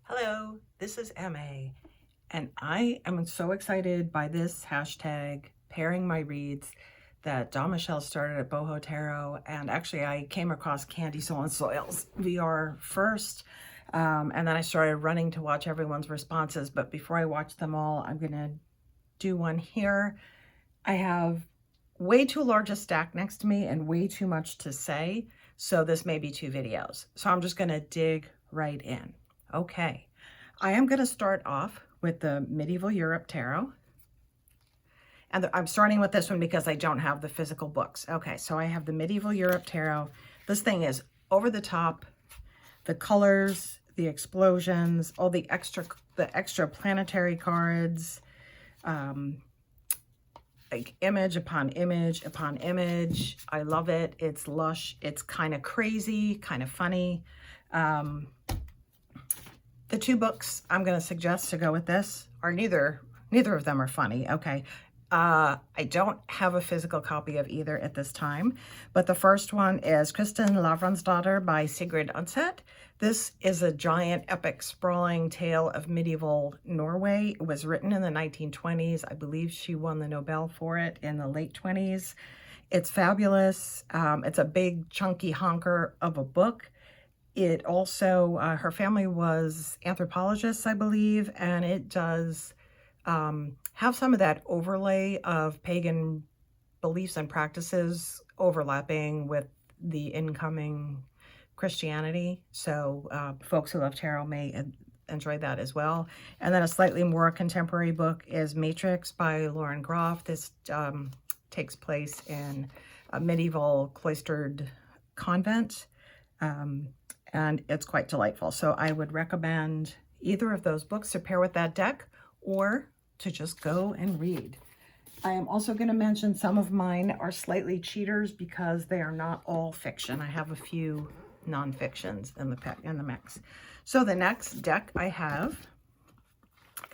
Hello, this is MA, and I am so excited by this hashtag, pairing my reads, that Michele started at Boho Tarot, and actually I came across Candy Soul and Soils VR first, and then I started running to watch everyone's responses, but before I watch them all, I'm going to do one here. I have way too large a stack next to me and way too much to say, so this may be 2 videos. So I'm just going to dig right in. Okay, I am going to start off with the Medieval Europe Tarot. And I'm starting with this one because I don't have the physical books. Okay, so I have the Medieval Europe Tarot. This thing is over the top. The colors, the explosions, all the extra planetary cards, like image upon image upon image. I love it. It's lush. It's kind of crazy, kind of funny. The 2 books I'm going to suggest to go with this are neither of them are funny. Okay. I don't have a physical copy of either at this time, but the first one is Kristin Lavransdatter by Sigrid Undset. This is a giant, epic, sprawling tale of medieval Norway. It was written in the 1920s. I believe she won the Nobel for it in the late 20s. It's fabulous. It's a big, chunky honker of a book. It also, her family was anthropologists, I believe, and it does have some of that overlay of pagan beliefs and practices overlapping with the incoming Christianity. So folks who love tarot may enjoy that as well. And then a slightly more contemporary book is Matrix by Lauren Groff. This takes place in a medieval cloistered convent. And it's quite delightful. So I would recommend either of those books to pair with that deck or to just go and read. I am also going to mention some of mine are slightly cheaters because they are not all fiction. I have a few non-fictions in the mix. So the next deck I have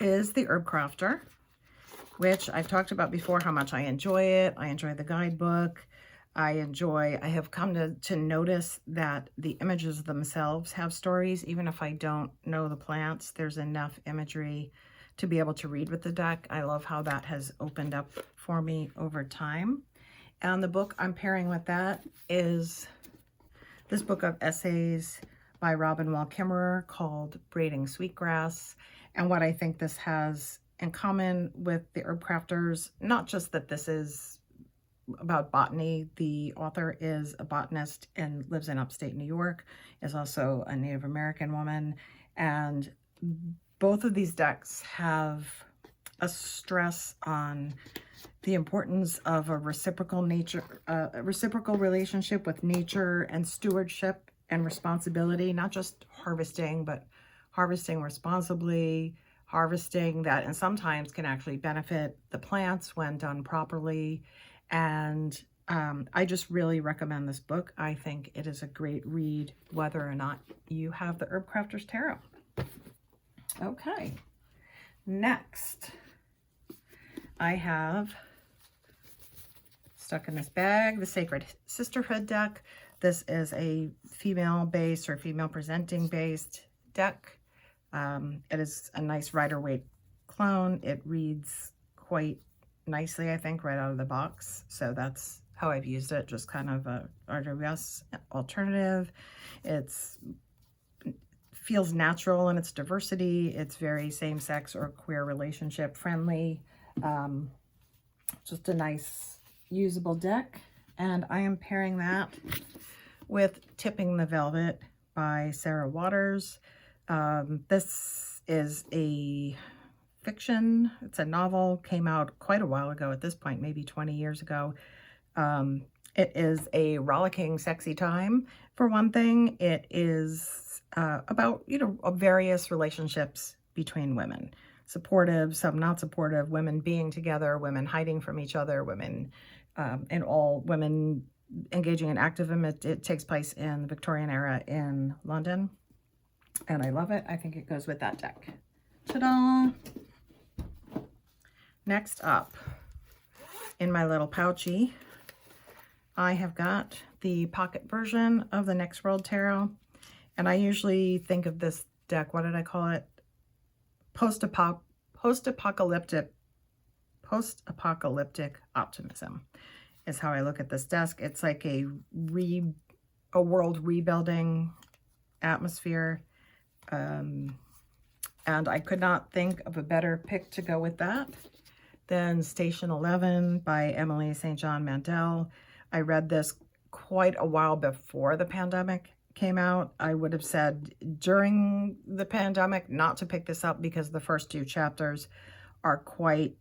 is the Herbcrafter, which I've talked about before how much I enjoy it. I enjoy the guidebook. I have come to notice that the images themselves have stories. Even if I don't know the plants, there's enough imagery to be able to read with the deck. I love how that has opened up for me over time. And the book I'm pairing with that is this book of essays by Robin Wall Kimmerer called Braiding Sweetgrass. And what I think this has in common with the Herbcrafters, not just that this is about botany. The author is a botanist and lives in upstate New York, is also a Native American woman. And both of these decks have a stress on the importance of a reciprocal relationship with nature and stewardship and responsibility, not just harvesting, but harvesting responsibly, harvesting that, and sometimes can actually benefit the plants when done properly. And I just really recommend this book. I think it is a great read, whether or not you have the Herbcrafters Tarot. Okay, next I have stuck in this bag the Sacred Sisterhood deck. This is a female-based or female-presenting-based deck. It is a nice Rider-Waite clone. It reads quite nicely, I think, right out of the box. So that's how I've used it, just kind of a RWS alternative. It's feels natural in its diversity. It's very same-sex or queer relationship friendly. Just a nice usable deck. And I am pairing that with Tipping the Velvet by Sarah Waters. This is a fiction. It's a novel, came out quite a while ago at this point, maybe 20 years ago. It is a rollicking, sexy time. For one thing, it is about, various relationships between women. Supportive, some not supportive, women being together, women hiding from each other, women, and all women engaging in activism. It takes place in the Victorian era in London. And I love it. I think it goes with that deck. Ta-da! Next up, in my little pouchy, I have got the pocket version of the Next World Tarot. And I usually think of this deck. What did I call it? Post-apocalyptic optimism is how I look at this desk. It's like a world rebuilding atmosphere. And I could not think of a better pick to go with that than Station 11 by Emily St. John Mandel. I read this quite a while before the pandemic came out. I would have said during the pandemic not to pick this up because the first 2 chapters are quite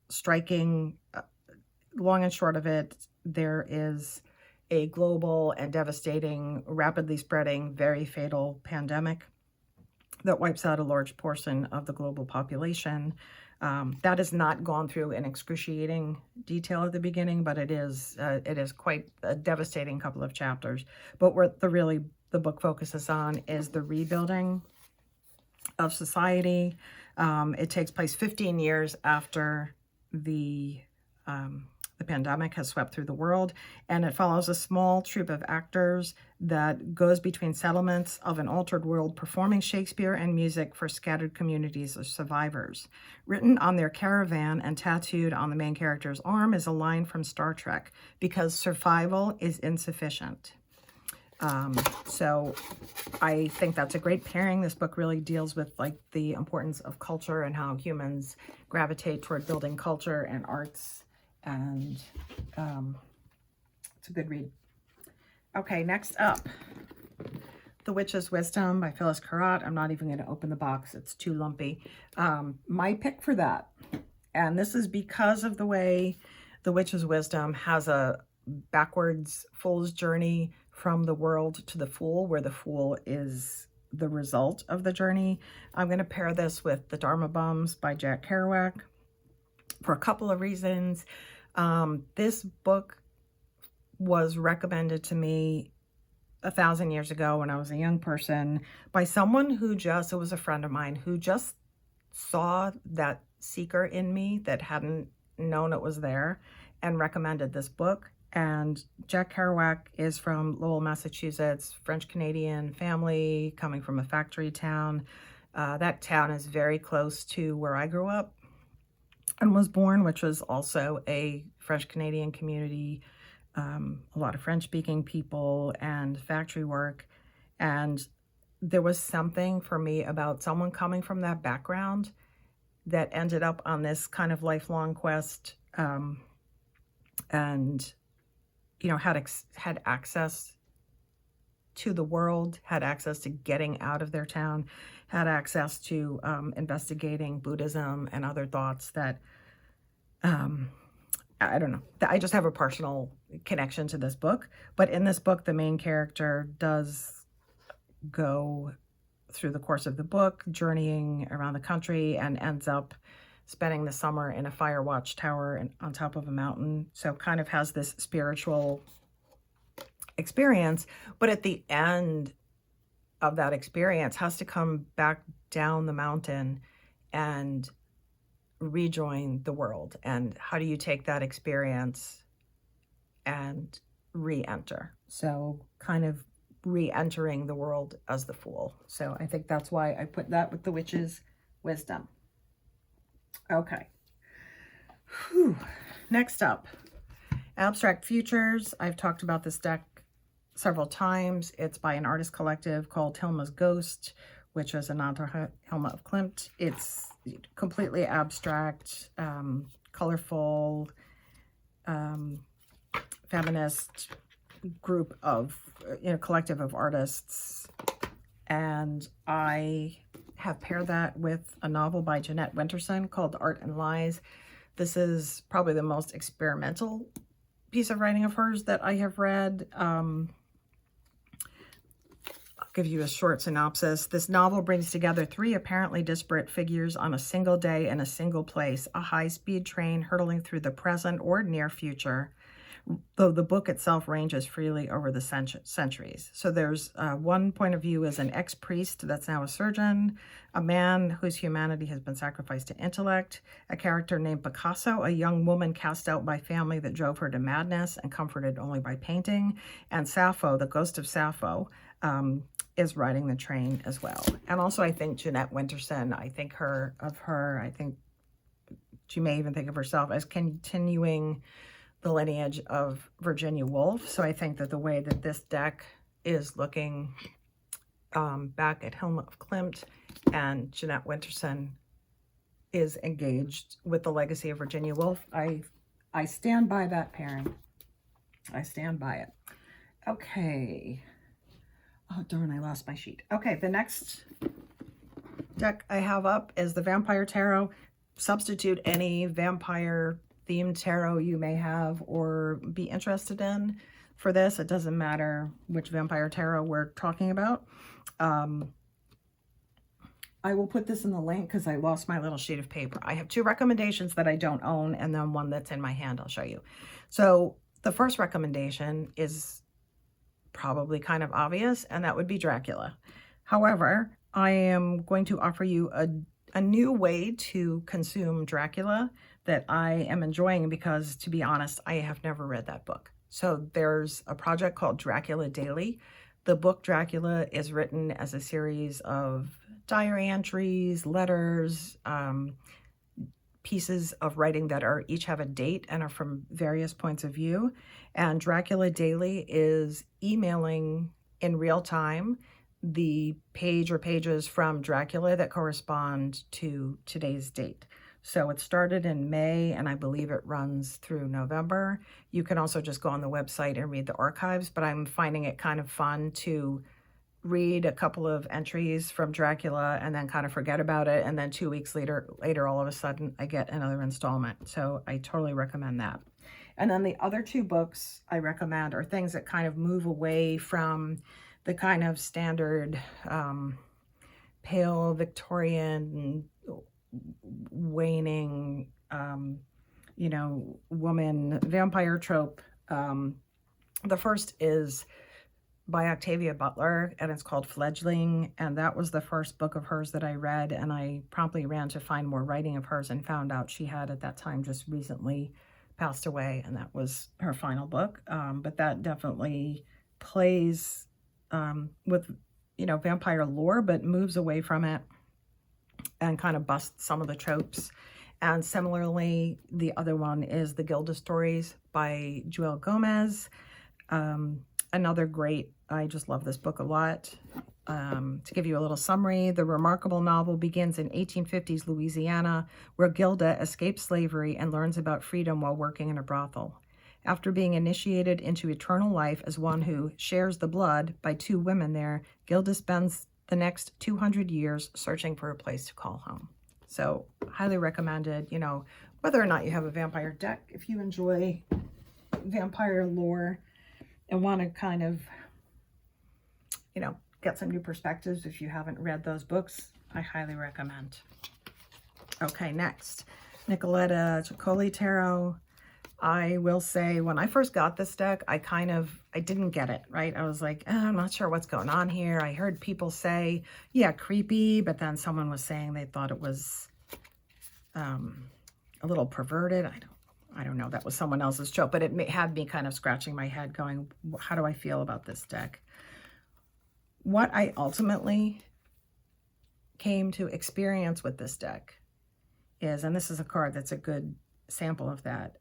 striking. Long and short of it, there is a global and devastating, rapidly spreading, very fatal pandemic that wipes out a large portion of the global population. That is not gone through in excruciating detail at the beginning, but it is quite a devastating couple of chapters. But what the book focuses on is the rebuilding of society. It takes place 15 years after the pandemic has swept through the world, and it follows a small troupe of actors that goes between settlements of an altered world performing Shakespeare and music for scattered communities of survivors. Written on their caravan and tattooed on the main character's arm is a line from Star Trek, because survival is insufficient. So I think that's a great pairing. This book really deals with like the importance of culture and how humans gravitate toward building culture and arts. And it's a good read. Okay, next up, The Witch's Wisdom by Phyllis Kerouac. I'm not even going to open the box. It's too lumpy. My pick for that, and this is because of the way The Witch's Wisdom has a backwards fool's journey from the world to the fool, where the fool is the result of the journey. I'm going to pair this with The Dharma Bums by Jack Kerouac for a couple of reasons. This book was recommended to me 1,000 years ago when I was a young person by someone who it was a friend of mine who just saw that seeker in me that hadn't known it was there and recommended this book. And Jack Kerouac is from Lowell, Massachusetts, French-Canadian family coming from a factory town. That town is very close to where I grew up and was born, which was also a French-Canadian community, a lot of French-speaking people and factory work. And there was something for me about someone coming from that background that ended up on this kind of lifelong quest, and, you know, had access to the world, had access to getting out of their town, had access to investigating Buddhism and other thoughts that, I don't know, I just have a personal connection to this book. But in this book, the main character does go through the course of the book, journeying around the country, and ends up spending the summer in a fire watch tower on top of a mountain. So kind of has this spiritual experience, but at the end of that experience has to come back down the mountain and rejoin the world. And how do you take that experience and re-enter? So kind of re-entering the world as the fool. So I think that's why I put that with The Witch's Wisdom. Okay. Whew. Next up, Abstract Futures. I've talked about this deck several times. It's by an artist collective called Hilma's Ghost, which is a nod to Hilma of Klimt. It's completely abstract, colorful, feminist group of, collective of artists. And I have paired that with a novel by Jeanette Winterson called Art and Lies. This is probably the most experimental piece of writing of hers that I have read. I'll give you a short synopsis. This novel brings together 3 apparently disparate figures on a single day in a single place, a high-speed train hurtling through the present or near future, though the book itself ranges freely over the centuries. So there's one point of view as an ex-priest that's now a surgeon, a man whose humanity has been sacrificed to intellect, a character named Picasso, a young woman cast out by family that drove her to madness and comforted only by painting, and Sappho, the ghost of Sappho, is riding the train as well. And also I think Jeanette Winterson, I think she may even think of herself as continuing the lineage of Virginia Woolf. So I think that the way that this deck is looking back at Hilma of Klimt and Jeanette Winterson is engaged with the legacy of Virginia Woolf. I stand by that pairing. I stand by it. Okay. Oh, darn, I lost my sheet. Okay, the next deck I have up is the Vampire Tarot. Substitute any vampire themed tarot you may have or be interested in for this. It doesn't matter which vampire tarot we're talking about. I will put this in the link because I lost my little sheet of paper. I have 2 recommendations that I don't own and then one that's in my hand. I'll show you. So the first recommendation is probably kind of obvious, and that would be Dracula. However, I am going to offer you a new way to consume Dracula that I am enjoying because, to be honest, I have never read that book. So there's a project called Dracula Daily. The book Dracula is written as a series of diary entries, letters, pieces of writing that each have a date and are from various points of view. And Dracula Daily is emailing in real time the page or pages from Dracula that correspond to today's date. So it started in May, and I believe it runs through November. You can also just go on the website and read the archives, but I'm finding it kind of fun to read a couple of entries from Dracula and then kind of forget about it. And then 2 weeks later, all of a sudden, I get another installment. So I totally recommend that. And then the other 2 books I recommend are things that kind of move away from the kind of standard pale Victorian waning, woman vampire trope. The first is by Octavia Butler, and it's called Fledgling, and that was the first book of hers that I read, and I promptly ran to find more writing of hers and found out she had at that time just recently passed away, and that was her final book. But that definitely plays with, vampire lore, but moves away from it and kind of busts some of the tropes. And similarly, the other one is the Gilda stories by Jewelle Gomez. Another great, I just love this book a lot. To give you a little summary, the remarkable novel begins in 1850s Louisiana, where Gilda escapes slavery and learns about freedom while working in a brothel. After being initiated into eternal life as one who shares the blood by 2 women there, Gilda spends the next 200 years searching for a place to call home. So highly recommended, whether or not you have a vampire deck, if you enjoy vampire lore and want to kind of, get some new perspectives if you haven't read those books, I highly recommend. Okay, next, Nicoletta Ceccoli Tarot. I will say when I first got this deck, I didn't get it, right? I was like, I'm not sure what's going on here. I heard people say, yeah, creepy, but then someone was saying they thought it was a little perverted. I don't know. That was someone else's joke, but it had me kind of scratching my head going, how do I feel about this deck? What I ultimately came to experience with this deck is, and this is a card that's a good sample of that.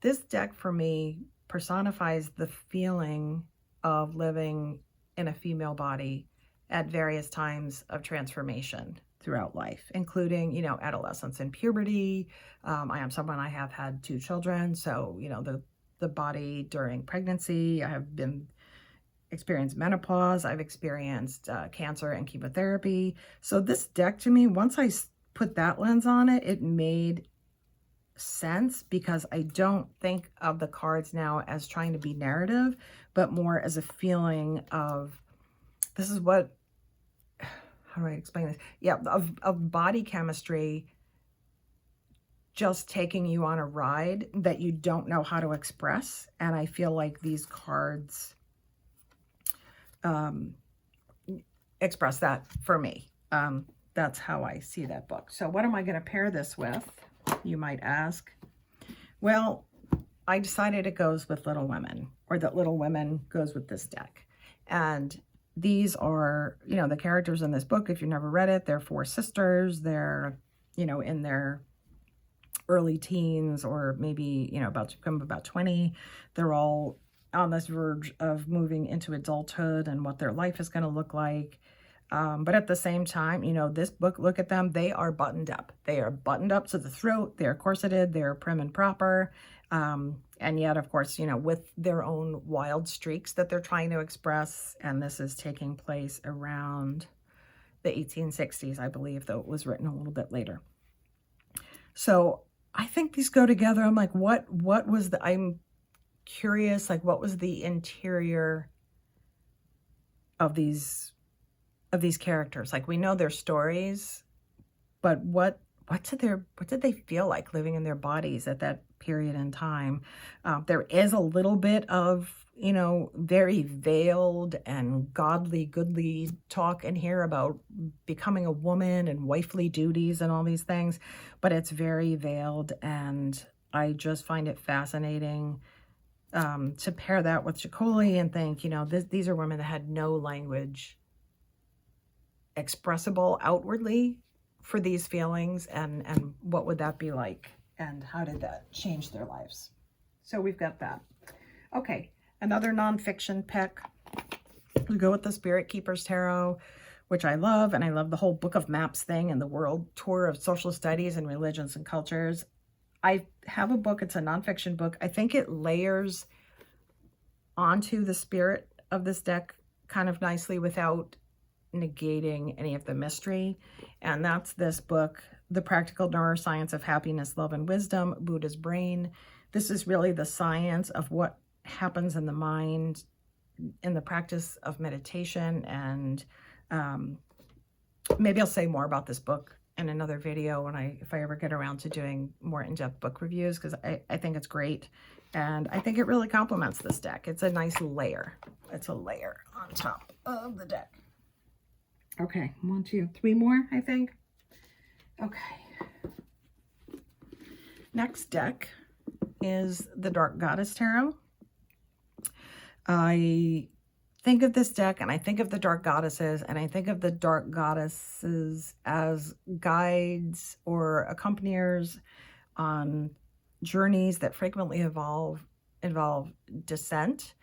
This deck for me personifies the feeling of living in a female body at various times of transformation throughout life, including, adolescence and puberty. I am someone, I have had 2 children. So, the body during pregnancy, I have experienced menopause. I've experienced cancer and chemotherapy. So this deck to me, once I put that lens on it, it made sense because I don't think of the cards now as trying to be narrative, but more as a feeling of, this is what, how do I explain this? Yeah, of body chemistry just taking you on a ride that you don't know how to express. And I feel like these cards express that for me. That's how I see that book. So what am I going to pair this with, you might ask? Well, I decided it goes with Little Women, or that Little Women goes with this deck. And these are, you know, the characters in this book. If you've never read it, they're 4 sisters. They're, you know, in their early teens, or maybe, you know, about to become about 20. They're all on this verge of moving into adulthood and what their life is going to look like. But at the same time, you know, this book, look at them. They are buttoned up. They are buttoned up to the throat. They're corseted. They're prim and proper. And yet, of course, you know, with their own wild streaks that they're trying to express. And this is taking place around the 1860s, I believe, though it was written a little bit later. So I think these go together. I'm like, what was the, I'm curious, like, what was the interior of these characters? Like, we know their stories, but what did they feel like living in their bodies at that period in time? There is a little bit of, you know, very veiled and godly, goodly talk in here about becoming a woman and wifely duties and all these things, but it's very veiled, and I just find it fascinating to pair that with Ceccoli and think, you know, these are women that had no language expressible outwardly for these feelings, and what would that be like, and how did that change their lives? So we've got that. Okay, another nonfiction pick. We go with the Spirit Keepers Tarot, which I love, and I love the whole Book of Maps thing and the World Tour of Social Studies and Religions and Cultures. I have a book, it's a nonfiction book. I think it layers onto the spirit of this deck kind of nicely without negating any of the mystery. And that's this book, The Practical Neuroscience of Happiness, Love, and Wisdom, Buddha's Brain. This is really the science of what happens in the mind in the practice of meditation. And maybe I'll say more about this book in another video if I ever get around to doing more in-depth book reviews, because I think it's great. And I think it really complements this deck. It's a nice layer. It's a layer on top of the deck. Okay, 1, 2, 3 more, I think. Okay. Next deck is the Dark Goddess Tarot. I think of this deck and I think of the Dark Goddesses, and I think of the Dark Goddesses as guides or accompaniers on journeys that frequently involve descent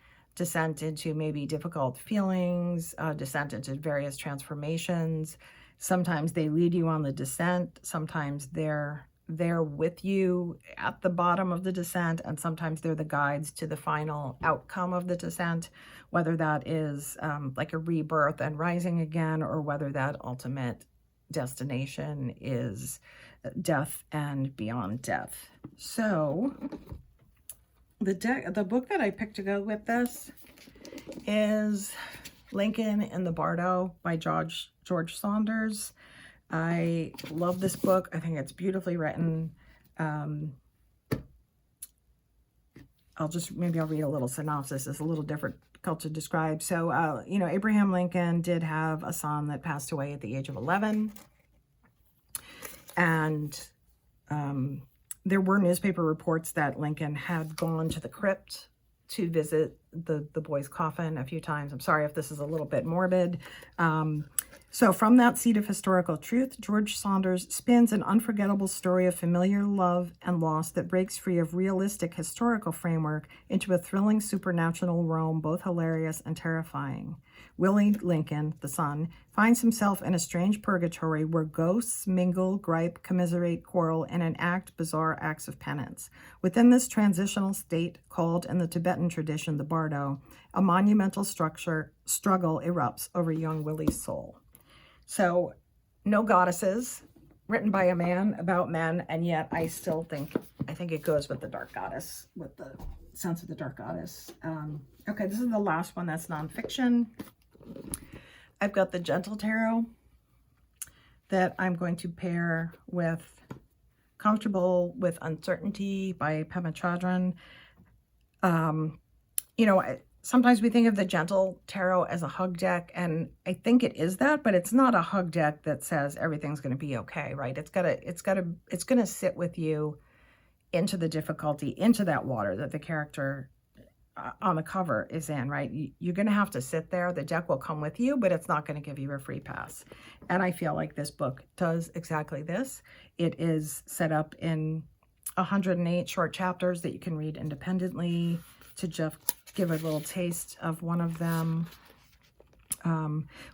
into maybe difficult feelings, descent into various transformations. Sometimes they lead you on the descent. Sometimes they're there with you at the bottom of the descent, and sometimes they're the guides to the final outcome of the descent, whether that is like a rebirth and rising again, or whether that ultimate destination is death and beyond death. So the book that I picked to go with this is Lincoln in the Bardo by George Saunders. I love this book. I think it's beautifully written. Maybe I'll read a little synopsis. It's a little difficult to describe. So, you know, Abraham Lincoln did have a son that passed away at the age of 11. And there were newspaper reports that Lincoln had gone to the crypt to visit the boy's coffin a few times. I'm sorry if this is a little bit morbid. So from that seat of historical truth, George Saunders spins an unforgettable story of familiar love and loss that breaks free of realistic historical framework into a thrilling supernatural realm, both hilarious and terrifying. Willie Lincoln, the son, finds himself in a strange purgatory where ghosts mingle, gripe, commiserate, quarrel, and enact bizarre acts of penance. Within this transitional state, called in the Tibetan tradition the Bardo, a monumental struggle erupts over young Willie's soul. So, no goddesses, written by a man about men, and yet I think it goes with the Dark Goddess, with the sense of the Dark Goddess. Okay, this is the last one that's nonfiction. I've got the Gentle Tarot that I'm going to pair with Comfortable with Uncertainty by Pema Chodron. You know, sometimes we think of the Gentle Tarot as a hug deck, and I think it is that, but it's not a hug deck that says everything's going to be okay, right? It's going to sit with you into the difficulty, into that water that the character on the cover is in, right? You're going to have to sit there. The deck will come with you, but it's not going to give you a free pass. And I feel like this book does exactly this. It is set up in 108 short chapters that you can read independently. To just give a little taste of one of them.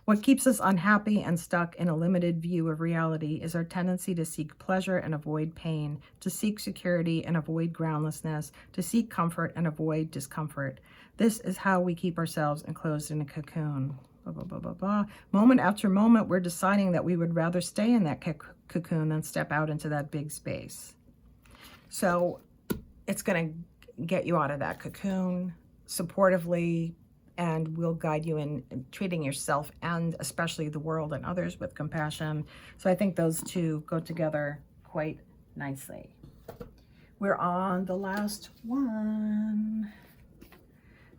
What keeps us unhappy and stuck in a limited view of reality is our tendency to seek pleasure and avoid pain, to seek security and avoid groundlessness, to seek comfort and avoid discomfort. This is how we keep ourselves enclosed in a cocoon. Blah, blah, blah, blah, blah. Moment after moment, we're deciding that we would rather stay in that cocoon than step out into that big space. So it's going to get you out of that cocoon supportively, and will guide you in treating yourself and especially the world and others with compassion. So I think those two go together quite nicely. We're on the last one.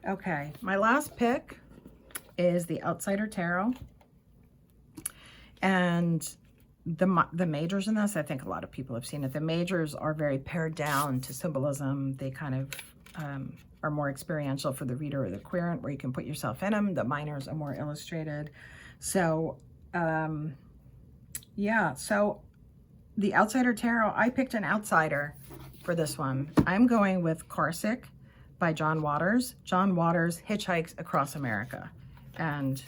Okay, my last pick is the Outsider Tarot. And the majors in this, I think a lot of people have seen it. The majors are very pared down to symbolism. They kind of are more experiential for the reader or the querent, where you can put yourself in them. The minors are more illustrated. So, yeah. So the Outsider Tarot, I picked an outsider for this one. I'm going with Corsic by John Waters. John Waters hitchhikes across America. And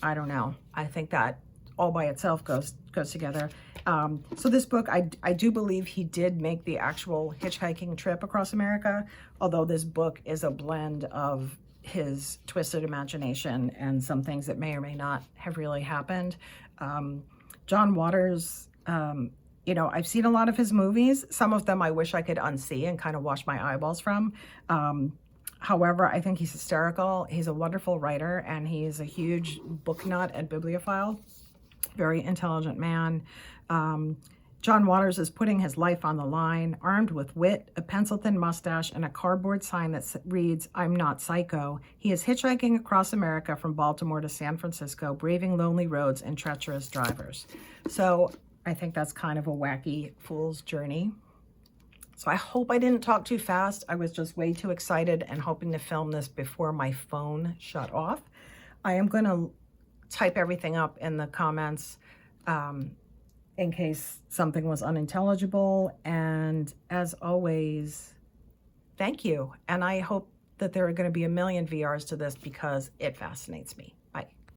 I don't know. I think that all by itself goes together. So this book, I do believe he did make the actual hitchhiking trip across America, although this book is a blend of his twisted imagination and some things that may or may not have really happened. John Waters, you know, I've seen a lot of his movies. Some of them I wish I could unsee and kind of wash my eyeballs from. However, I think he's hysterical. He's a wonderful writer, and he's a huge book nut and bibliophile. Very intelligent man. John Waters is putting his life on the line, armed with wit, a pencil-thin mustache, and a cardboard sign that reads, "I'm not psycho." He is hitchhiking across America from Baltimore to San Francisco, braving lonely roads and treacherous drivers. So I think that's kind of a wacky fool's journey. So I hope I didn't talk too fast. I was just way too excited and hoping to film this before my phone shut off. I am going to type everything up in the comments in case something was unintelligible. And as always, thank you. And I hope that there are going to be a million VRs to this because it fascinates me.